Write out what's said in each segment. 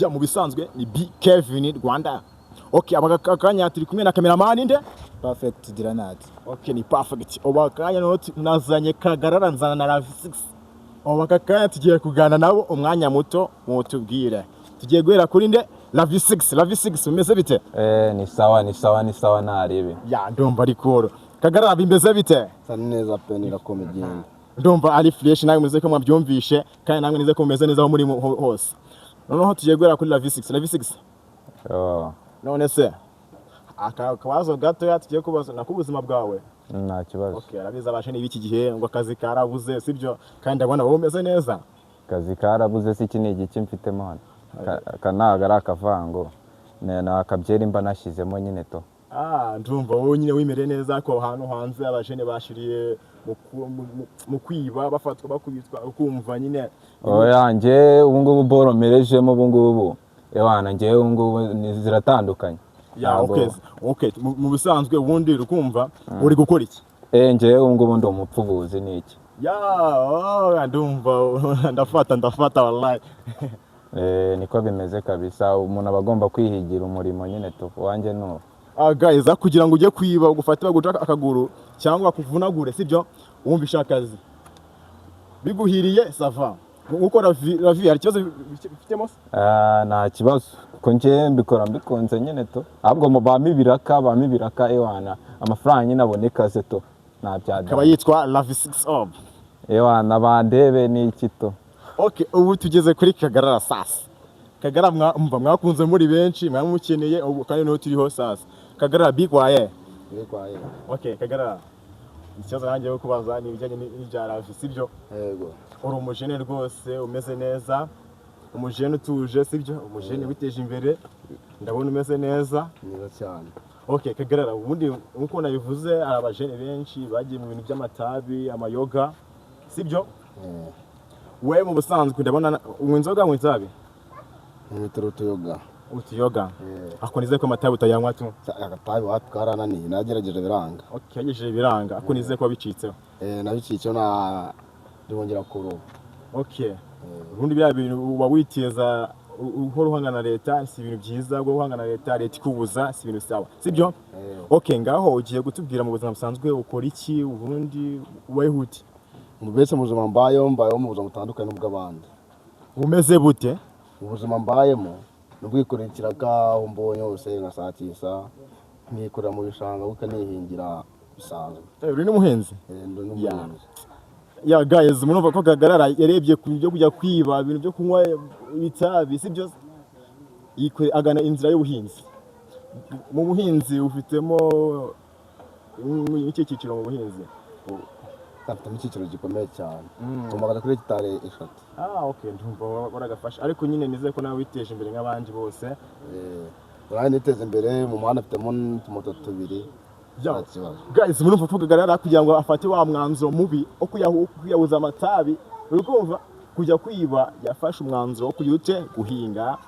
ya mu bisanzwe ni B Kevin Rwanda. Okay, abakanya turi kumwe na cameraman nde? Perfect Diranat. Okay, ni perfect. Obakanya no nazanye Kagarara nzana na Ravi 6. Obakanya tugiye kugana nabo umwanya muto mutubwire. Tugiye guhera kuri nde? Ravi 6. Ravi 6 umeze bite? Ni sawa narebe. Ya ndumva ari koro. Kagarara bimeze bite? Sani neza pe nirakomegenda. Ndumva ari fresh nawe muze ko mwabyumvishe kandi namwe nize ko mumeze neza aho muri hose. Noneho tugiye guhera kuri Ravi 6. Ravi 6. None se akabazo gato tugiye kubaza nakubuzima bwawe. Nta kibazo. Okay, arabiza abashe ni biki gihe ngo akazi karabuze sibyo kandi ndabona wowe umeze neza. Akazi karabuze si iki ni igiki mfitemo hano. Kanagara akavango. Na akabyeri mba nashyizemo nyine to. Ndumva wowe nyine wimere neza ko hano hanze abajene bashiriye mu kwiba bafatwa bakubitwa ukumva nyine. Oya nje ubungubu boro merejemo ubungubu. Ewana nje ubungubu ziratandukanye. Ya okay mu bisanzwe ubundi rukumva uri gukora iki? Nje ubungubu ndo umupfubuzi niki. Ya ndumva ndafata wallahi. Niko bimeze kabisa umuntu abagomba kwihigira umurimo nyine to wanje no. Guys kugira ngo ujye kwiba ugufate baguca akaguru cyangwa kuvunagure sibyo wumvisha akazi biguhiriye sava uko Ravi hari kibazo bifitemo nta kibazo ko nje mbikora mbikonze nyine to ahubwo mu bami biraka ewana amafaranga nyine aboneka se to nta byada kaba yitwa Ravi 6 Orb ewana bandebe ni iki to. Okay ubu tugeze kuri Kagarara sasa Kagara mwakunze muri benshi mwamukeneye ubu kandi no turiho sasa Kagarara bigwaye. Okay Kagarara ikibazo nanjye yo kubaza ni bijyanye n'ibya Ravi sibyo? Yego. Uri umujene rwose umeze neza umujene utuje sibyo umujene witeje imbere ndabona umeze neza neza cyane. Okay Kagarara ubundi uko nabivuze abajene benshi bagiye mu bintu by'amatabi amayoga sibyo? We mu busanzwe ndabona umwinzoga mwitabi Utuyoga. Utuyoga. Akonize ko amatabi utayanywa tu. Agatabi watwarananiye nagerageje biranga. Okay yagejeje biranga akonize ko bicitseho. Nabicitseho na ndongera kuruba. Okay. Ubundi bya bintu uba witeza uhora uhangana na leta si ibintu byiza bwo uhangana na leta ikubuza si ibintu sawa sibyo? Okay ngaho ugiye gutubwira mu buzima busanzwe ukora iki ubundi ubayehuti mu bese mu buzima mbayeho mu buzima butandukanye n'ubw'abandi. Umeze bute? Ubuzima mbayemo nubwikurikiraga aho mbonye hose ngasakisha nikorera mu bishanga ukanihingira bisanzwe. Uri n'umuhinzi? Ndo n'umuhinzi. Ya guys munumva ko Kagarara yarebye ku byo kujya kwiba ibintu byo kunywa ibitabi sibyo agana inzira y'ubuhinzi. Mu buhinzi ufitemo iki cyiciro mu buhinzi? Afite icyiciro gikomeye cyane. Tumagana kuri hectare 3. Okay ndumva baragafasha ariko nyine nize ko nawe witeje imbere nk'abandi bose. Urane niteze imbere mu muhanda afitemo tumoto tubiri. Guys munumva ko Kagarara kugira ngo afate wa mwanzuro mubi okuyahuza amatabi urukumva kujya kwiba yafashe umwanzuro wo kuyute guhinga.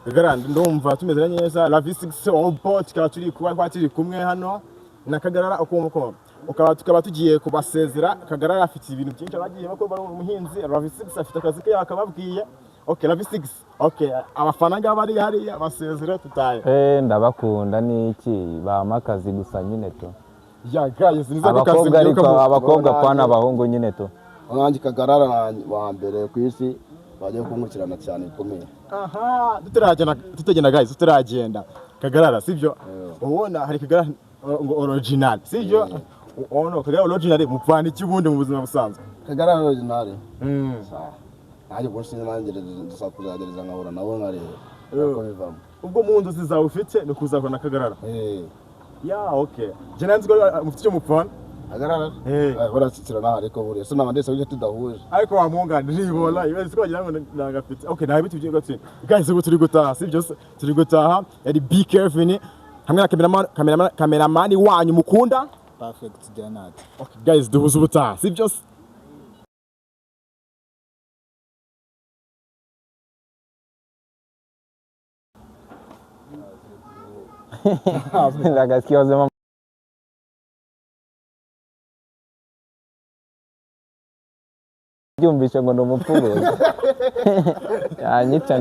Kagarara ndumva tumeze neza Ravi 6 Orb tukaba turi kumwe hano na Kagarara uko tukaba tugiye kubasezera. Kagarara afite ibintu byinshi abagiye bakora mu muhinzi. Ravi 6 afite akazi ke yakababwiye. Okay Ravi 6 okay abafana ngaba ari hari abasezera tutaye. Ndabakunda niki bamakazi gusa nyine to. Ya guys niza ko kazi abakobwa kwana abahungu nyine to. Nanjye Kagarara wa mbere ku isi bagiye kumukirana cyane bikomeye. Tutagenda guys tutaragenda Kagarara sibyo? Ubona hari Kagarara original sibyo? Ono Kagarara original mupfana ikibundi mu buzima busanzwe. Kagarara original. Aje gushina nanjye dusakuzagereza nkahora nabo nkareba. Uko bivamo. Ubwo mu nzu zizawe ufite no kuzakora na Kagarara. Ya okay. Je nanzi ko mufite cyo mupfana. Kagarara. Barasitira ariko buriya so nabandese uje tudahuje. Ariko wa mungana nibona ibezi ko bagira ngo nagafite. Okay nawe bituje gatsi. Guys ubu turi gutaha sibyo turi gutaha yari B Kevin hamwe na cameraman wanyu mukunda Perfect Diranat. Okay guys duhuze ubutaha sibyo Ndagaskiozemo byumvishe ngo ndumupfubuzi yanyica